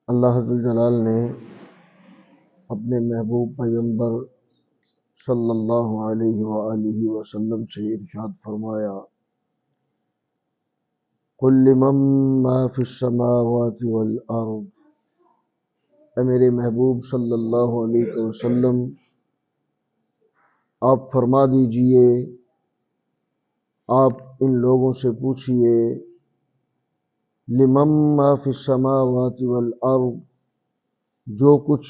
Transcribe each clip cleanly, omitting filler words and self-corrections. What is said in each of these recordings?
اللہ ذو الجلال نے اپنے محبوب پیغمبر صلی اللہ علیہ وآلہ وسلم سے ارشاد فرمایا، قل لمن ما فی السماوات والارض، اے میرے محبوب صلی اللہ علیہ وسلم آپ فرما دیجئے، آپ ان لوگوں سے پوچھئے، لمن ما فی السماوات والارض، جو کچھ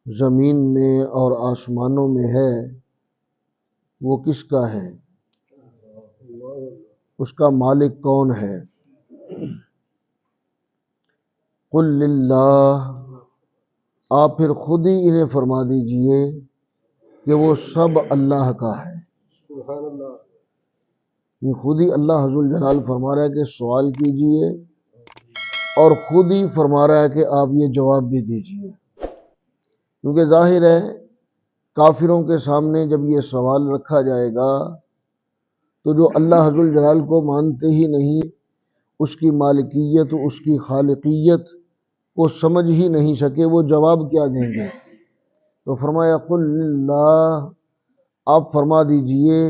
زمین میں اور آسمانوں میں ہے وہ کس کا ہے، اس کا مالک کون ہے؟ قل للہ، آپ پھر خود ہی انہیں فرما دیجئے کہ وہ سب اللہ کا ہے۔ سبحان اللہ، یہ خود ہی اللہ ذو الجلال فرما رہا ہے کہ سوال کیجئے، اور خود ہی فرما رہا ہے کہ آپ یہ جواب بھی دیجئے، کیونکہ ظاہر ہے کافروں کے سامنے جب یہ سوال رکھا جائے گا تو جو اللہ ذو الجلال کو مانتے ہی نہیں، اس کی مالکیت، اس کی خالقیت کو سمجھ ہی نہیں سکے، وہ جواب کیا دیں گے؟ تو فرمایا قل للہ، آپ فرما دیجئے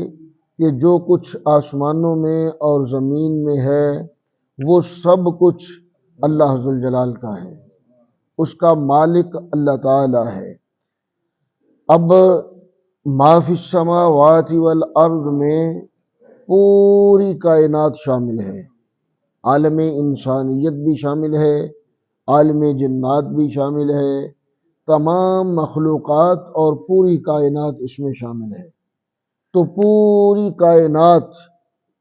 کہ جو کچھ آسمانوں میں اور زمین میں ہے وہ سب کچھ اللہ ذو الجلال کا ہے، اس کا مالک اللہ تعالی ہے۔ اب ما فی السماوات والارض میں پوری کائنات شامل ہے، عالم انسانیت بھی شامل ہے، عالم جنات بھی شامل ہے، تمام مخلوقات اور پوری کائنات اس میں شامل ہے۔ تو پوری کائنات،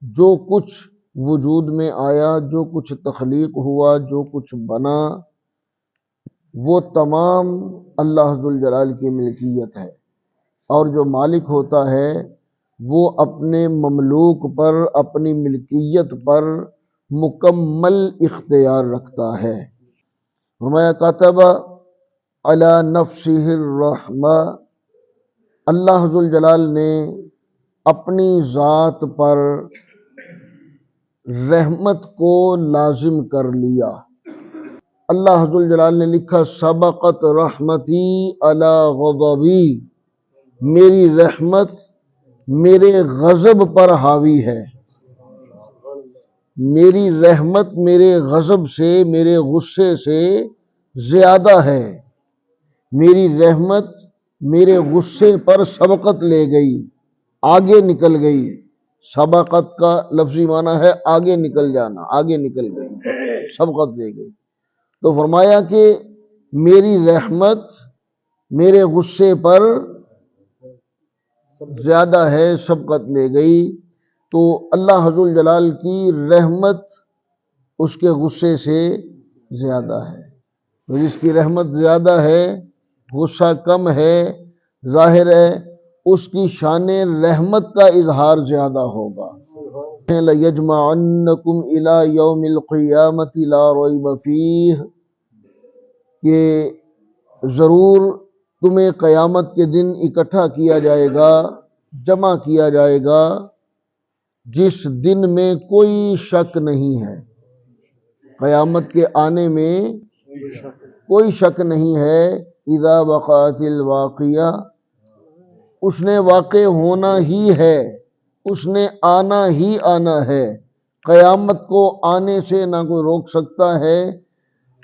جو کچھ وجود میں آیا، جو کچھ تخلیق ہوا، جو کچھ بنا، وہ تمام اللہ ذو الجلال کی ملکیت ہے، اور جو مالک ہوتا ہے وہ اپنے مملوک پر، اپنی ملکیت پر مکمل اختیار رکھتا ہے۔ فرمایا کتب علی نفسہ الرحمہ، اللہ ذو الجلال نے اپنی ذات پر رحمت کو لازم کر لیا۔ اللہ ذو الجلال نے لکھا، سبقت رحمتی علی غضبی، میری رحمت میرے غضب پر حاوی ہے، میری رحمت میرے غضب سے، میرے غصے سے زیادہ ہے، میری رحمت میرے غصے پر سبقت لے گئی، آگے نکل گئی۔ سبقت کا لفظی معنی ہے آگے نکل جانا، آگے نکل گئی، سبقت لے گئی۔ تو فرمایا کہ میری رحمت میرے غصے پر زیادہ ہے، سبقت لے گئی۔ تو اللہ ذو الجلال کی رحمت اس کے غصے سے زیادہ ہے، تو جس کی رحمت زیادہ ہے، غصہ کم ہے، ظاہر ہے اس کی شان رحمت کا اظہار زیادہ ہوگا۔ لَيَجْمَعَنَّكُمْ إِلَى يَوْمِ الْقِيَامَةِ لَا رَيْبَ فِيهِ، کہ ضرور تمہیں قیامت کے دن اکٹھا کیا جائے گا، جمع کیا جائے گا، جس دن میں کوئی شک نہیں ہے، قیامت کے آنے میں کوئی شک نہیں ہے۔ اذا وقعت الواقعہ، اس نے واقع ہونا ہی ہے، اس نے آنا ہی آنا ہے، قیامت کو آنے سے نہ کوئی روک سکتا ہے،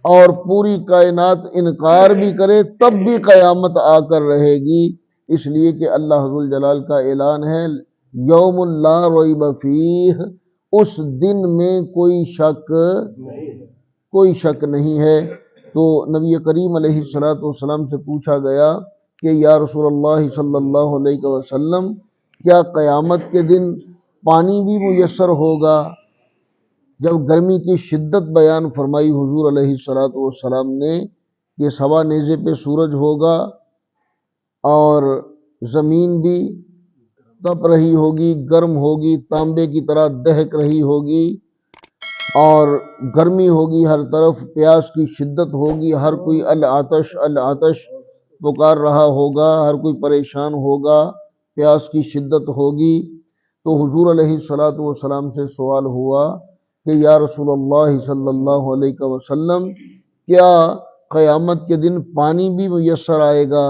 اور پوری کائنات انکار بھی کرے تب بھی قیامت آ کر رہے گی، اس لیے کہ اللہ ذو الجلال کا اعلان ہے، یوم لا ریب فیہ، اس دن میں کوئی شک نہیں ہے۔ تو نبی کریم علیہ السلام سے پوچھا گیا کہ یا رسول اللہ صلی اللہ علیہ وسلم، کیا قیامت کے دن پانی بھی میسر ہوگا؟ جب گرمی کی شدت بیان فرمائی حضور علیہ السلام نے کہ سوا نیزے پہ سورج ہوگا اور زمین بھی تپ رہی ہوگی، گرم ہوگی، تانبے کی طرح دہک رہی ہوگی، اور گرمی ہوگی، ہر طرف پیاس کی شدت ہوگی، ہر کوئی العطش العطش پکار رہا ہوگا، ہر کوئی پریشان ہوگا، پیاس کی شدت ہوگی۔ تو حضور علیہ السلام سے سوال ہوا کہ یا رسول اللہ صلی اللہ علیہ وسلم، کیا قیامت کے دن پانی بھی میسر آئے گا،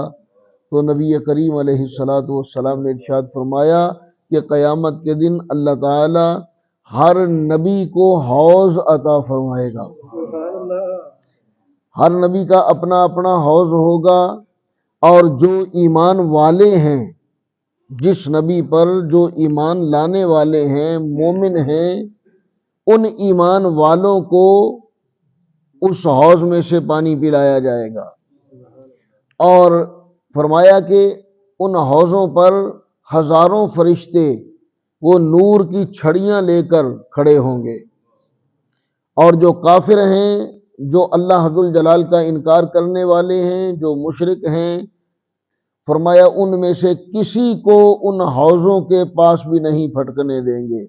تو نبی کریم علیہ الصلوۃ والسلام نے ارشاد فرمایا کہ قیامت کے دن اللہ تعالی ہر نبی کو حوض عطا فرمائے گا۔ ہر نبی کا اپنا اپنا حوض ہوگا، اور جو ایمان والے ہیں، جس نبی پر جو ایمان لانے والے ہیں، مومن ہیں، ان ایمان والوں کو اس حوض میں سے پانی پلایا جائے گا۔ اور فرمایا کہ ان حوضوں پر ہزاروں فرشتے وہ نور کی چھڑیاں لے کر کھڑے ہوں گے، اور جو کافر ہیں، جو اللہ ذوالجلال کا انکار کرنے والے ہیں، جو مشرک ہیں، فرمایا ان میں سے کسی کو ان حوضوں کے پاس بھی نہیں پھٹکنے دیں گے،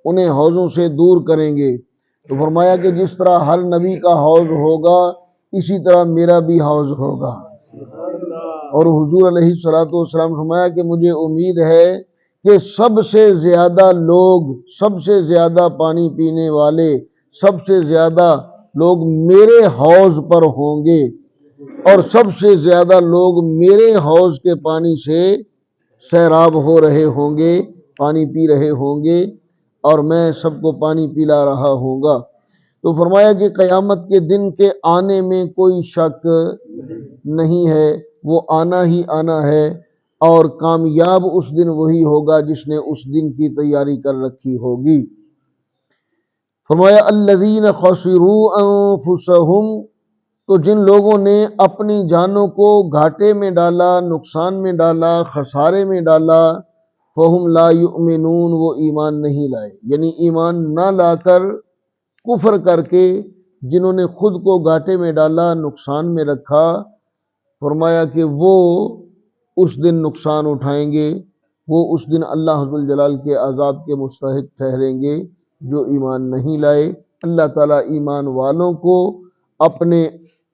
انہیں حوضوں سے دور کریں گے۔ تو فرمایا کہ جس طرح ہر نبی کا حوض ہوگا، اسی طرح میرا بھی حوض ہوگا۔ اور حضور علیہ الصلوۃ والسلام فرمایا کہ مجھے امید ہے کہ سب سے زیادہ لوگ، سب سے زیادہ پانی پینے والے، سب سے زیادہ لوگ میرے حوض پر ہوں گے، اور سب سے زیادہ لوگ میرے حوض کے پانی سے سیراب ہو رہے ہوں گے، پانی پی رہے ہوں گے، اور میں سب کو پانی پلا رہا ہوں گا۔ تو فرمایا کہ قیامت کے دن کے آنے میں کوئی شک نہیں ہے، وہ آنا ہی آنا ہے، اور کامیاب اس دن وہی ہوگا جس نے اس دن کی تیاری کر رکھی ہوگی۔ فرمایا الذین خسروا انفسہم، تو جن لوگوں نے اپنی جانوں کو گھاٹے میں ڈالا، نقصان میں ڈالا، خسارے میں ڈالا، فہم لا یؤمنون، وہ ایمان نہیں لائے، یعنی ایمان نہ لا کر، کفر کر کے جنہوں نے خود کو گھاٹے میں ڈالا، نقصان میں رکھا، فرمایا کہ وہ اس دن نقصان اٹھائیں گے، وہ اس دن اللہ ذوالجلال کے عذاب کے مستحق ٹھہریں گے جو ایمان نہیں لائے۔ اللہ تعالیٰ ایمان والوں کو اپنے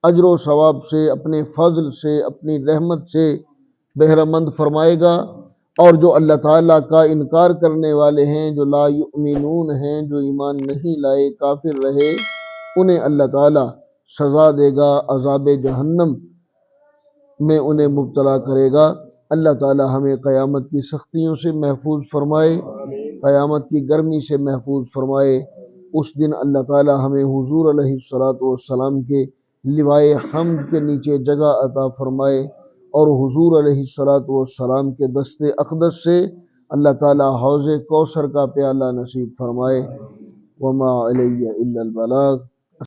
اجر و ثواب سے، اپنے فضل سے، اپنی رحمت سے بہرہ مند فرمائے گا، اور جو اللہ تعالیٰ کا انکار کرنے والے ہیں، جو لا یؤمنون ہیں، جو ایمان نہیں لائے، کافر رہے، انہیں اللہ تعالیٰ سزا دے گا، عذاب جہنم میں انہیں مبتلا کرے گا۔ اللہ تعالیٰ ہمیں قیامت کی سختیوں سے محفوظ فرمائے، قیامت کی گرمی سے محفوظ فرمائے۔ اس دن اللہ تعالیٰ ہمیں حضور علیہ الصلوۃ والسلام کے لوائے حمد کے نیچے جگہ عطا فرمائے، اور حضور علیہ الصلوۃ والسلام کے دست اقدس سے اللہ تعالیٰ حوض کوثر کا پیالہ نصیب فرمائے۔ وما علی الا البلاغ۔